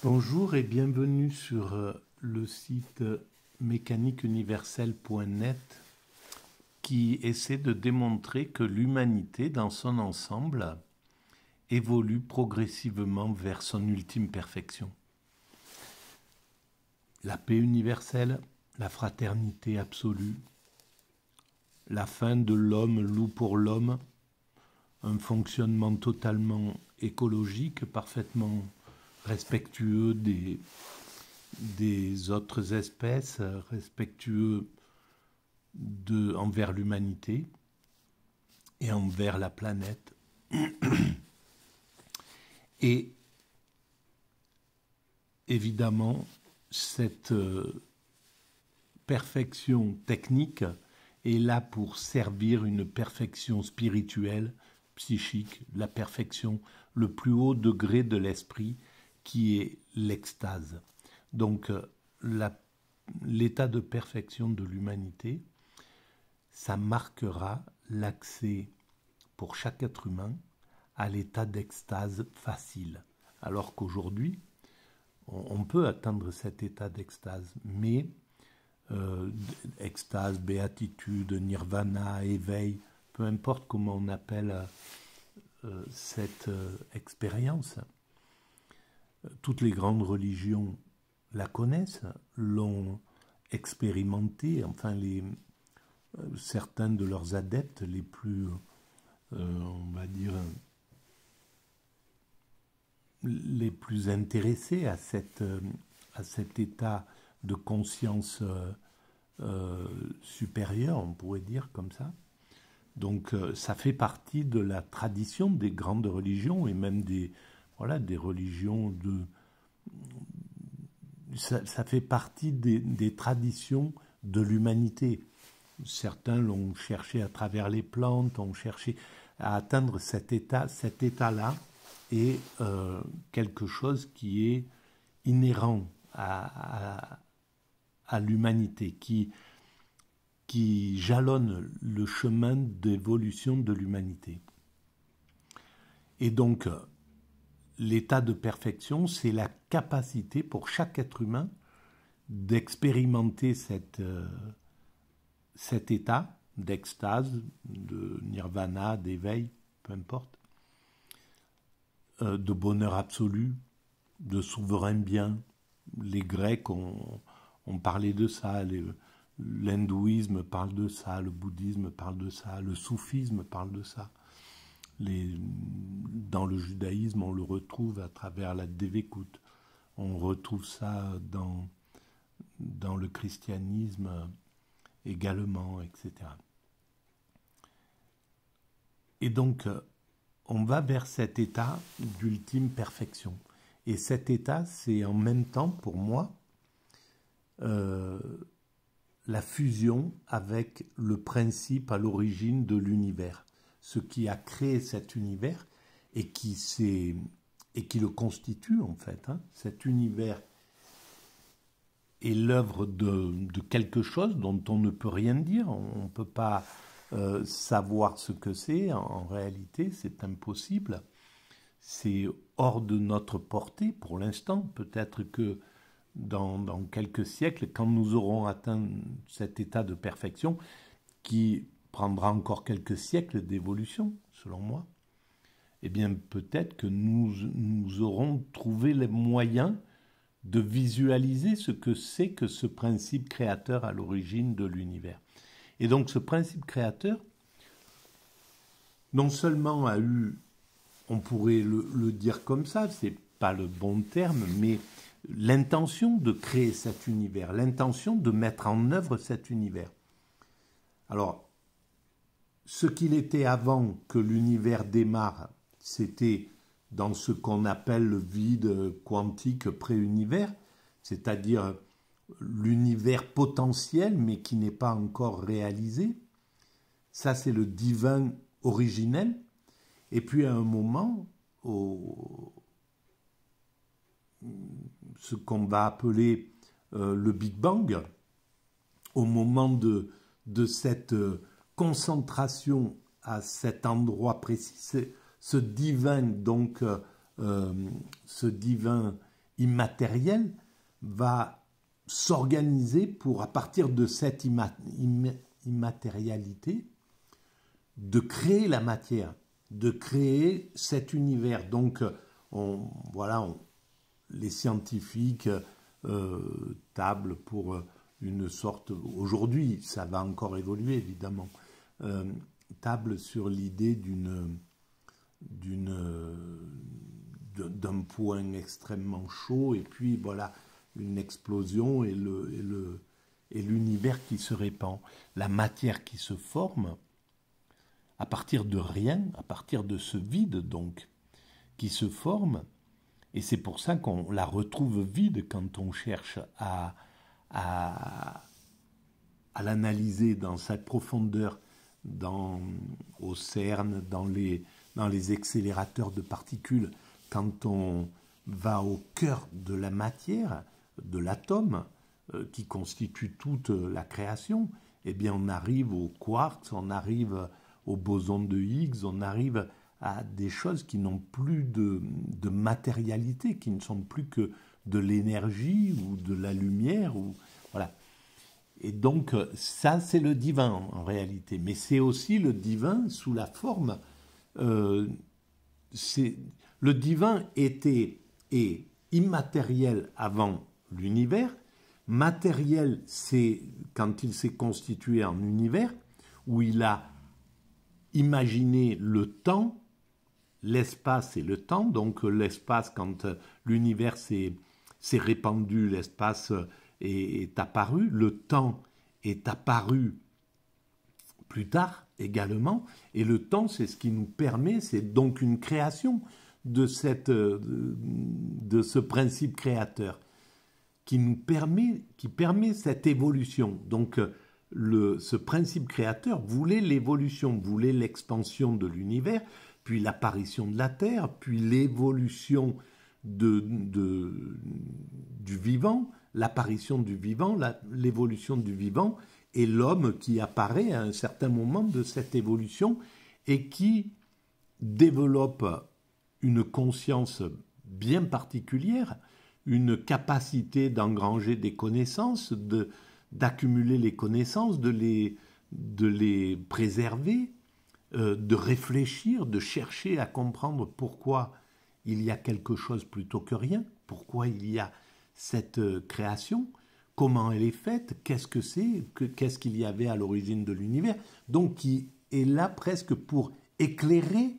Bonjour et bienvenue sur le site mécaniqueuniverselle.net qui essaie de démontrer que l'humanité dans son ensemble évolue progressivement vers son ultime perfection. La paix universelle, la fraternité absolue, la fin de l'homme loup pour l'homme, un fonctionnement totalement écologique, parfaitement respectueux des autres espèces, respectueux envers l'humanité et envers la planète. Et évidemment, cette perfection technique est là pour servir une perfection spirituelle, psychique, la perfection, le plus haut degré de l'esprit qui est l'extase. Donc l'état de perfection de l'humanité, ça marquera l'accès pour chaque être humain à l'état d'extase facile. Alors qu'aujourd'hui, on peut atteindre cet état d'extase, mais extase, béatitude, nirvana, éveil, peu importe comment on appelle cette expérience, toutes les grandes religions la connaissent, l'ont expérimentée, enfin certains de leurs adeptes les plus, on va dire, les plus intéressés à cet état de conscience supérieure, on pourrait dire comme ça. Donc ça fait partie de la tradition des grandes religions et même des religions ça fait partie des traditions de l'humanité. Certains l'ont cherché à travers les plantes, ont cherché à atteindre cet état-là est quelque chose qui est inhérent à l'humanité, qui jalonne le chemin d'évolution de l'humanité. Et donc, l'état de perfection, c'est la capacité pour chaque être humain d'expérimenter cet état d'extase, de nirvana, d'éveil, peu importe, de bonheur absolu, de souverain bien. Les Grecs ont parlé de ça, l'hindouisme parle de ça, le bouddhisme parle de ça, le soufisme parle de ça. Dans le judaïsme, on le retrouve à travers la Devekut. On retrouve ça dans le christianisme également, etc. Et donc, on va vers cet état d'ultime perfection. Et cet état, c'est en même temps, pour moi, la fusion avec le principe à l'origine de l'univers. Ce qui a créé cet univers et qui le constitue en fait. Cet univers est l'œuvre de quelque chose dont on ne peut rien dire. On ne peut pas savoir ce que c'est. En réalité, c'est impossible. C'est hors de notre portée pour l'instant. Peut-être que dans quelques siècles, quand nous aurons atteint cet état de perfection, qui prendra encore quelques siècles d'évolution, selon moi, eh bien peut-être que nous aurons trouvé les moyens de visualiser ce que c'est que ce principe créateur à l'origine de l'univers. Et donc ce principe créateur, non seulement a eu, on pourrait le dire comme ça, c'est pas le bon terme, mais l'intention de créer cet univers, l'intention de mettre en œuvre cet univers. Alors, ce qu'il était avant que l'univers démarre, c'était dans ce qu'on appelle le vide quantique pré-univers, c'est-à-dire l'univers potentiel mais qui n'est pas encore réalisé. Ça, c'est le divin originel. Et puis à un moment, ce qu'on va appeler le Big Bang, au moment de cette concentration à cet endroit précis, ce divin donc ce divin immatériel va s'organiser pour, à partir de cette immatérialité, de créer la matière, de créer cet univers. Donc, les scientifiques tablent pour une sorte, aujourd'hui, ça va encore évoluer évidemment, tablent sur l'idée d'un point extrêmement chaud et puis voilà, une explosion et l'univers qui se répand, la matière qui se forme à partir de rien, à partir de ce vide donc, qui se forme, et c'est pour ça qu'on la retrouve vide quand on cherche à l'analyser dans sa profondeur, au CERN, dans les accélérateurs de particules, quand on va au cœur de la matière, de l'atome, qui constitue toute la création, eh bien on arrive au quartz, on arrive au boson de Higgs, on arrive à des choses qui n'ont plus de matérialité, qui ne sont plus que de l'énergie ou de la lumière. Voilà. Et donc ça c'est le divin en réalité, mais c'est aussi le divin sous la forme... le divin est immatériel avant l'univers, matériel c'est quand il s'est constitué en univers, où il a imaginé le temps, l'espace et le temps. Donc l'espace, quand l'univers s'est répandu, l'espace est apparu, le temps est apparu plus tard également, et le temps c'est ce qui nous permet, c'est donc une création de ce principe créateur qui permet cette évolution. Donc ce principe créateur voulait l'évolution, voulait l'expansion de l'univers, puis l'apparition de la Terre, puis l'évolution du vivant, l'apparition du vivant, l'évolution du vivant, et l'homme qui apparaît à un certain moment de cette évolution et qui développe une conscience bien particulière, une capacité d'engranger des connaissances, d'accumuler les connaissances, de les préserver, de réfléchir, de chercher à comprendre pourquoi il y a quelque chose plutôt que rien, pourquoi il y a cette création, comment elle est faite, qu'est-ce que c'est, qu'est-ce qu'il y avait à l'origine de l'univers, donc qui est là presque pour éclairer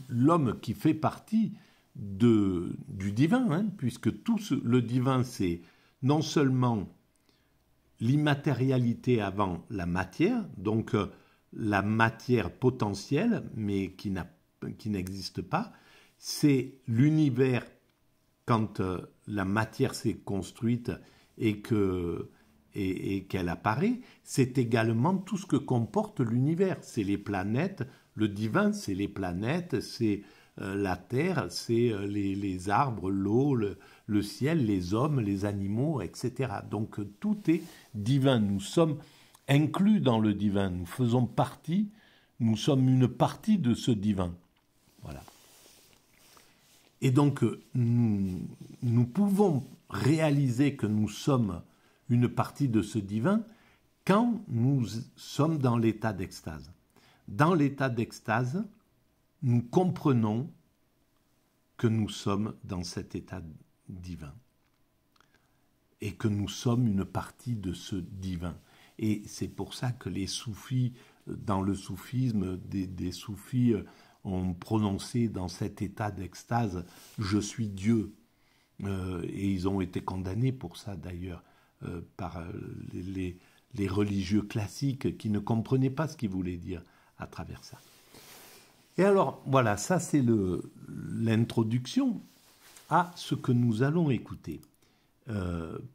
l'homme qui fait partie du divin, hein, puisque le divin c'est non seulement l'immatérialité avant la matière, donc la matière potentielle, mais qui n'existe pas, c'est l'univers quand la matière s'est construite et qu'elle apparaît, c'est également tout ce que comporte l'univers, c'est les planètes, le divin c'est les planètes, c'est la terre, c'est les arbres, l'eau, le ciel, les hommes, les animaux, etc. Donc tout est divin. Nous sommes inclus dans le divin. Nous faisons partie, nous sommes une partie de ce divin. Voilà. Et donc nous pouvons réaliser que nous sommes une partie de ce divin quand nous sommes dans l'état d'extase. Dans l'état d'extase, nous comprenons que nous sommes dans cet état divin et que nous sommes une partie de ce divin. Et c'est pour ça que les soufis, dans le soufisme, des soufis ont prononcé dans cet état d'extase « Je suis Dieu ». Et ils ont été condamnés pour ça d'ailleurs par les religieux classiques qui ne comprenaient pas ce qu'il voulait dire à travers ça. Et alors, voilà, ça c'est l'introduction à ce que nous allons écouter.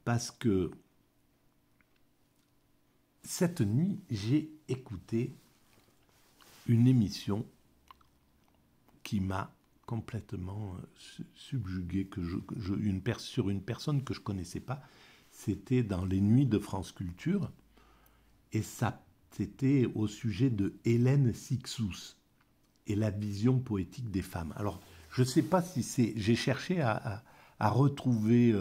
Parce que cette nuit, j'ai écouté une émission qui m'a complètement subjugué, sur une personne que je ne connaissais pas. C'était dans les nuits de France Culture, et c'était au sujet de Hélène Cixous et la vision poétique des femmes. Alors, Je ne sais pas si c'est... J'ai cherché à retrouver,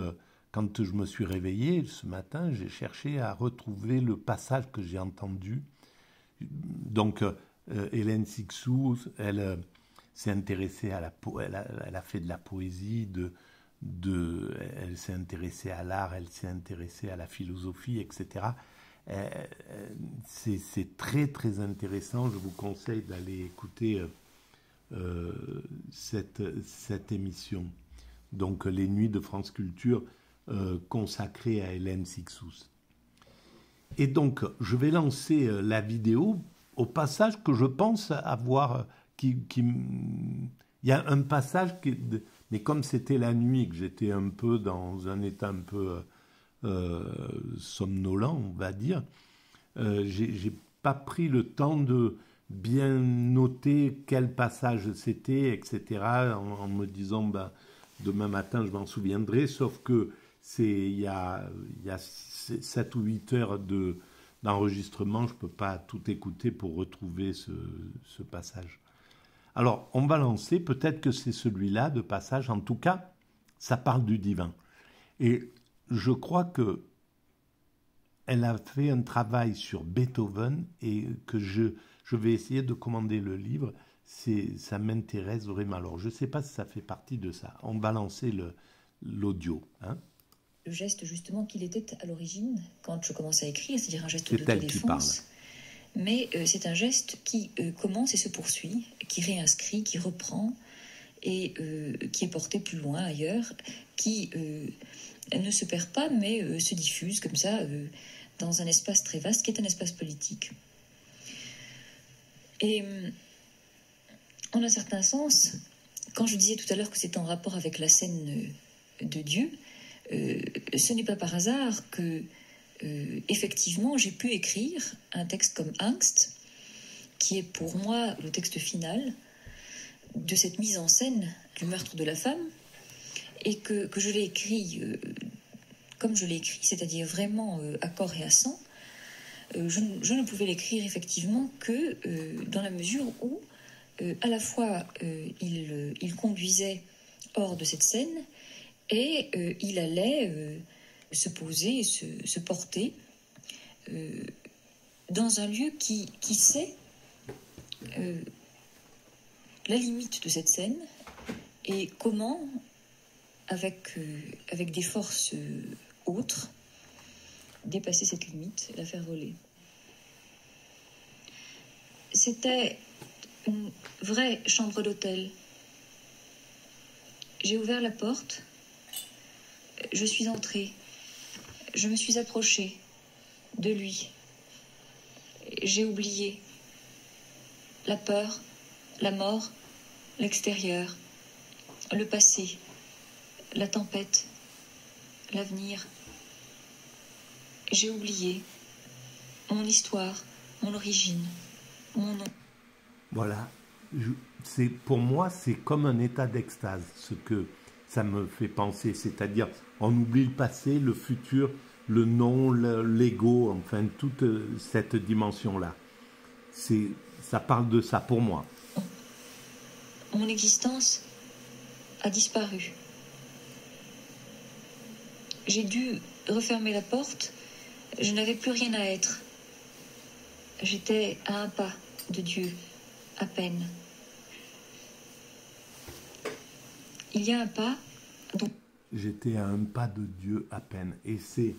quand je me suis réveillé ce matin, j'ai cherché à retrouver le passage que j'ai entendu. Donc, Hélène Cixous, elle s'est intéressée à elle a fait de la poésie, elle s'est intéressée à l'art, elle s'est intéressée à la philosophie, etc. C'est très très intéressant. Je vous conseille d'aller écouter cette émission. Donc, les nuits de France Culture consacrées à Hélène Cixous. Et donc, je vais lancer la vidéo au passage que je pense avoir. Il y a un passage, mais comme c'était la nuit, que j'étais un peu dans un état un peu somnolent, on va dire, j'ai pas pris le temps de bien noter quel passage c'était, etc., en me disant, ben, demain matin, je m'en souviendrai, sauf que il y a 7 ou 8 heures d'enregistrement, je ne peux pas tout écouter pour retrouver ce passage. Alors, on va lancer, peut-être que c'est celui-là de passage, en tout cas, ça parle du divin. Et je crois que elle a fait un travail sur Beethoven et que je vais essayer de commander le livre. Ça m'intéresse vraiment. Alors, je ne sais pas si ça fait partie de ça. On va lancer l'audio. Hein. Le geste, justement, qu'il était à l'origine, quand je commence à écrire, c'est-à-dire un geste d'autodéfense. Mais c'est un geste qui commence et se poursuit, qui réinscrit, qui reprend et qui est porté plus loin, ailleurs, qui ne se perd pas, mais se diffuse comme ça dans un espace très vaste qui est un espace politique. Et en un certain sens, quand je disais tout à l'heure que c'est en rapport avec la scène de Dieu, ce n'est pas par hasard que effectivement j'ai pu écrire un texte comme Angst, qui est pour moi le texte final de cette mise en scène du meurtre de la femme, et que je l'ai écrit comme je l'ai écrit, c'est-à-dire vraiment à corps et à sang. Je ne pouvais l'écrire effectivement que dans la mesure où à la fois il conduisait hors de cette scène et il allait se poser, se porter dans un lieu qui sait la limite de cette scène et comment, avec des forces autres, dépasser cette limite, la faire voler. C'était une vraie chambre d'hôtel. J'ai ouvert la porte, je suis entrée, je me suis approchée de lui. J'ai oublié la peur, la mort, l'extérieur, le passé, la tempête, l'avenir. J'ai oublié mon histoire, mon origine, mon nom. Voilà. Pour moi, c'est comme un état d'extase, ce que ça me fait penser. C'est-à-dire, on oublie le passé, le futur, le nom, l'ego, enfin, toute cette dimension-là. Ça parle de ça pour moi. Mon existence a disparu. J'ai dû refermer la porte. Je n'avais plus rien à être. J'étais à un pas de Dieu, à peine. Il y a un pas dont... J'étais à un pas de Dieu à peine. Et c'est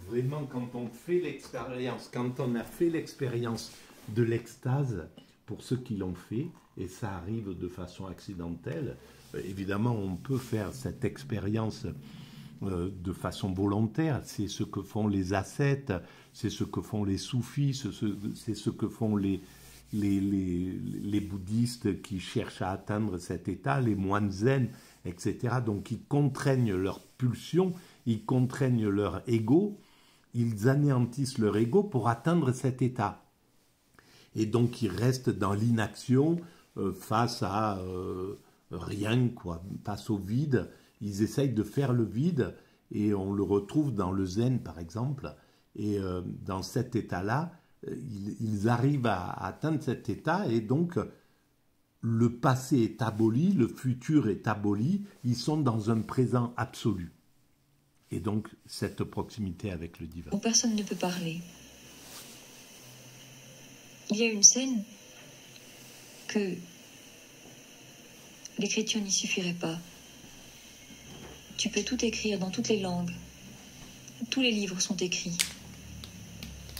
vraiment quand on fait l'expérience, quand on a fait l'expérience de l'extase, pour ceux qui l'ont fait, et ça arrive de façon accidentelle, évidemment on peut faire cette expérience de façon volontaire. C'est ce que font les ascètes, c'est ce que font les soufis, c'est ce que font les bouddhistes qui cherchent à atteindre cet état, les moines zen, etc. Donc ils contraignent leur pulsion, ils contraignent leur ego, ils anéantissent leur ego pour atteindre cet état. Et donc ils restent dans l'inaction face à rien, quoi, face au vide. Ils essayent de faire le vide et on le retrouve dans le zen par exemple. Et dans cet état-là, ils arrivent à atteindre cet état et donc le passé est aboli, le futur est aboli, ils sont dans un présent absolu. Et donc, cette proximité avec le divin. Où personne ne peut parler. Il y a une scène que l'écriture n'y suffirait pas. Tu peux tout écrire dans toutes les langues. Tous les livres sont écrits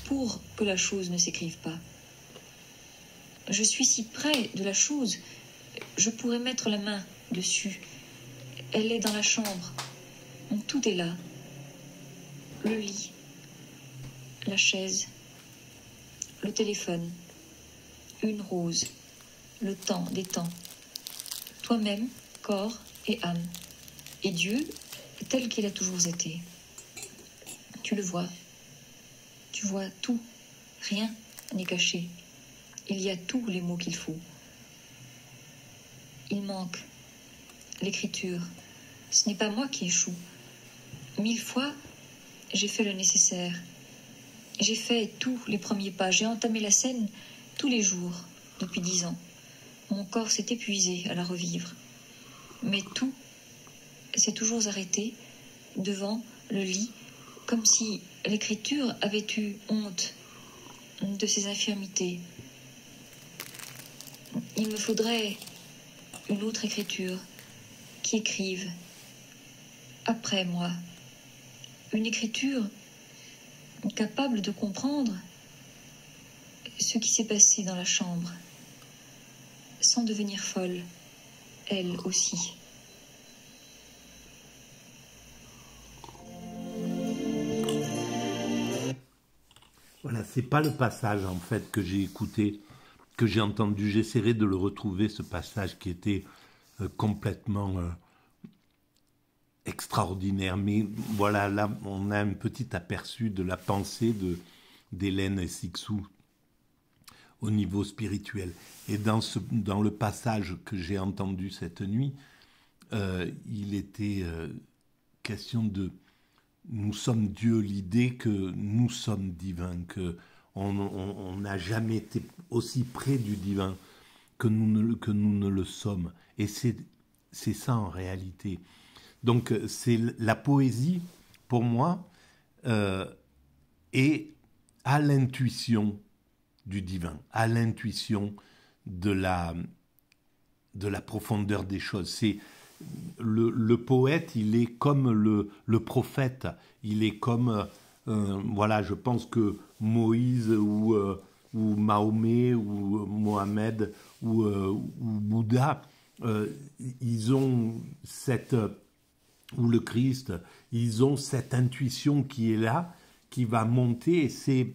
pour que la chose ne s'écrive pas. Je suis si près de la chose, je pourrais mettre la main dessus. Elle est dans la chambre. Tout est là. Le lit, la chaise, le téléphone, une rose, le temps des temps, toi-même, corps et âme, et Dieu tel qu'il a toujours été. Tu le vois. Tu vois tout. Rien n'est caché. Il y a tous les mots qu'il faut. Il manque l'écriture. Ce n'est pas moi qui échoue. 1000 fois, j'ai fait le nécessaire. J'ai fait tous les premiers pas. J'ai entamé la scène tous les jours depuis 10 ans. Mon corps s'est épuisé à la revivre. Mais tout s'est toujours arrêté devant le lit, comme si l'écriture avait eu honte de ses infirmités. Il me faudrait une autre écriture qui écrive après moi. Une écriture capable de comprendre ce qui s'est passé dans la chambre, sans devenir folle, elle aussi. Voilà, c'est pas le passage en fait que j'ai écouté, que j'ai entendu. J'essaierai de le retrouver, ce passage qui était complètement extraordinaire. Mais voilà, là, on a un petit aperçu de la pensée d'Hélène Sixou au niveau spirituel. Et dans le passage que j'ai entendu cette nuit, il était question de nous sommes Dieu, l'idée que nous sommes divins, que on n'a jamais été aussi près du divin que nous ne le sommes. Et c'est ça en réalité. Donc c'est la poésie, pour moi, est à l'intuition du divin, à l'intuition de la profondeur des choses. C'est le poète, il est comme le prophète, il est comme, voilà, je pense que Moïse ou Mahomet ou Mohamed ou Bouddha, ils ont ou le Christ, ils ont cette intuition qui est là, qui va monter, et c'est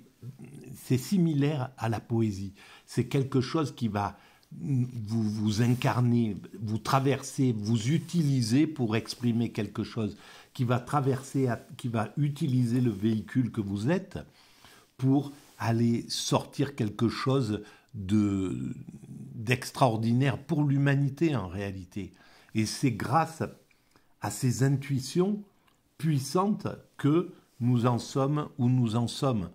similaire à la poésie. C'est quelque chose qui va vous incarner, vous traverser, vous utiliser pour exprimer quelque chose, qui va traverser, qui va utiliser le véhicule que vous êtes pour aller sortir quelque chose d'extraordinaire pour l'humanité en réalité. Et c'est grâce à ces intuitions puissantes que nous en sommes où nous en sommes.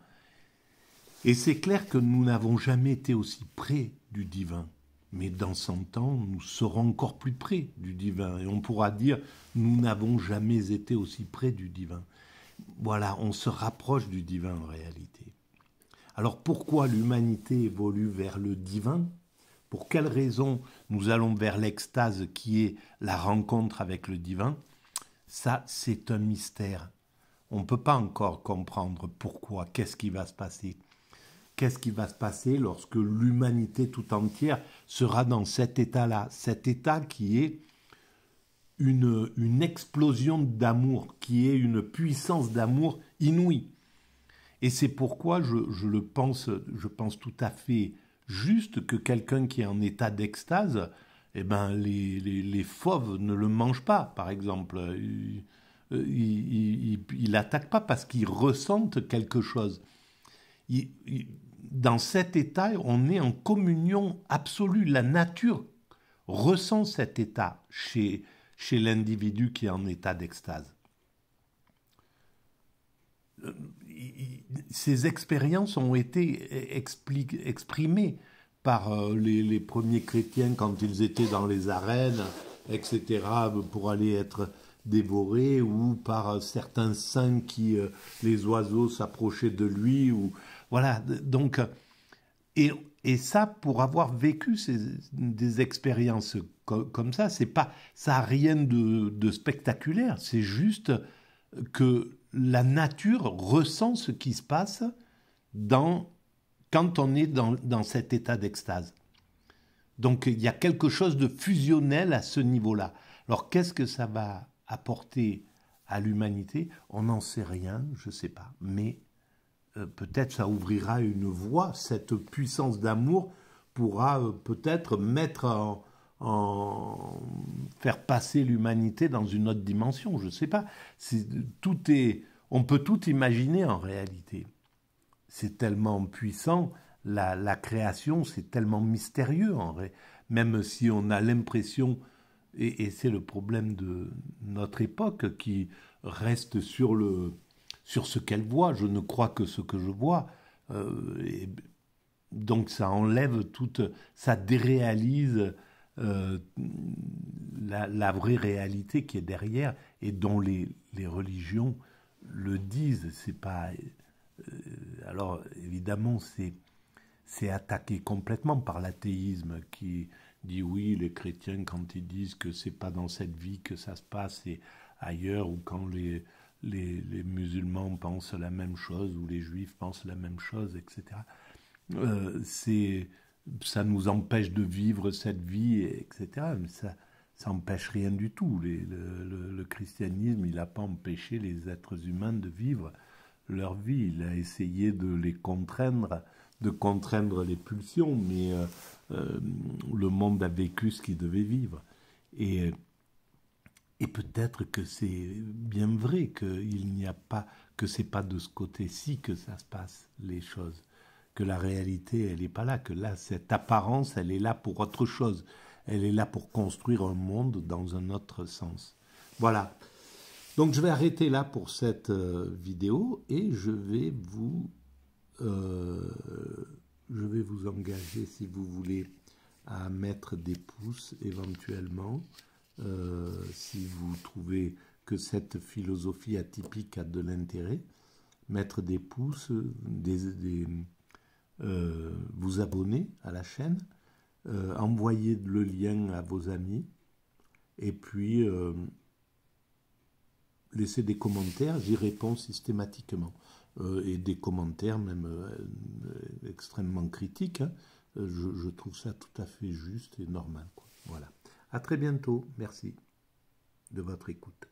Et c'est clair que nous n'avons jamais été aussi près du divin. Mais dans 100 ans, nous serons encore plus près du divin. Et on pourra dire, nous n'avons jamais été aussi près du divin. Voilà, on se rapproche du divin en réalité. Alors pourquoi l'humanité évolue vers le divin ? Pour quelles raisons nous allons vers l'extase qui est la rencontre avec le divin ? Ça, c'est un mystère. On ne peut pas encore comprendre pourquoi, qu'est-ce qui va se passer. Qu'est-ce qui va se passer lorsque l'humanité tout entière sera dans cet état-là, cet état qui est une explosion d'amour, qui est une puissance d'amour inouïe. Et c'est pourquoi je pense tout à fait juste que quelqu'un qui est en état d'extase, eh ben les fauves ne le mangent pas, par exemple. Il n'attaque pas parce qu'ils ressentent quelque chose. Dans cet état, on est en communion absolue. La nature ressent cet état chez l'individu qui est en état d'extase. Ces expériences ont été exprimées par les premiers chrétiens quand ils étaient dans les arènes, etc., pour aller être dévorés, ou par certains saints qui, les oiseaux s'approchaient de lui, ou voilà. Donc, et ça, pour avoir vécu des expériences comme ça, c'est pas, ça n'a rien de spectaculaire, c'est juste que la nature ressent ce qui se passe quand on est dans cet état d'extase. Donc il y a quelque chose de fusionnel à ce niveau-là. Alors qu'est-ce que ça va apporter à l'humanité? On n'en sait rien, je ne sais pas. Mais peut-être ça ouvrira une voie, cette puissance d'amour pourra peut-être faire passer l'humanité dans une autre dimension, je ne sais pas. On peut tout imaginer en réalité. C'est tellement puissant, la création, c'est tellement mystérieux en vrai. Même si on a l'impression, et c'est le problème de notre époque, qui reste sur ce qu'elle voit. Je ne crois que ce que je vois. Et donc ça enlève ça déréalise la vraie réalité qui est derrière et dont les religions le disent. C'est pas. Alors évidemment c'est attaqué complètement par l'athéisme qui dit oui, les chrétiens quand ils disent que c'est pas dans cette vie que ça se passe, c'est ailleurs, ou quand les musulmans pensent la même chose, ou les juifs pensent la même chose, etc. Ça nous empêche de vivre cette vie, etc. Mais ça n'empêche rien du tout. Le christianisme, il n'a pas empêché les êtres humains de vivre leur vie. Il a essayé de les contraindre, de contraindre les pulsions, mais le monde a vécu ce qu'il devait vivre. Et peut-être que c'est bien vrai qu'il n'y a pas, que c'est pas de ce côté-ci que ça se passe, les choses. Que la réalité, elle n'est pas là, que là, cette apparence, elle est là pour autre chose. Elle est là pour construire un monde dans un autre sens. Voilà. Donc je vais arrêter là pour cette vidéo et je vais vous engager, si vous voulez, à mettre des pouces éventuellement. Si vous trouvez que cette philosophie atypique a de l'intérêt, mettre des pouces, vous abonner à la chaîne, envoyer le lien à vos amis, et puis laisser des commentaires, j'y réponds systématiquement. Et des commentaires même extrêmement critiques, hein. Je trouve ça tout à fait juste et normal, quoi. Voilà. À très bientôt. Merci de votre écoute.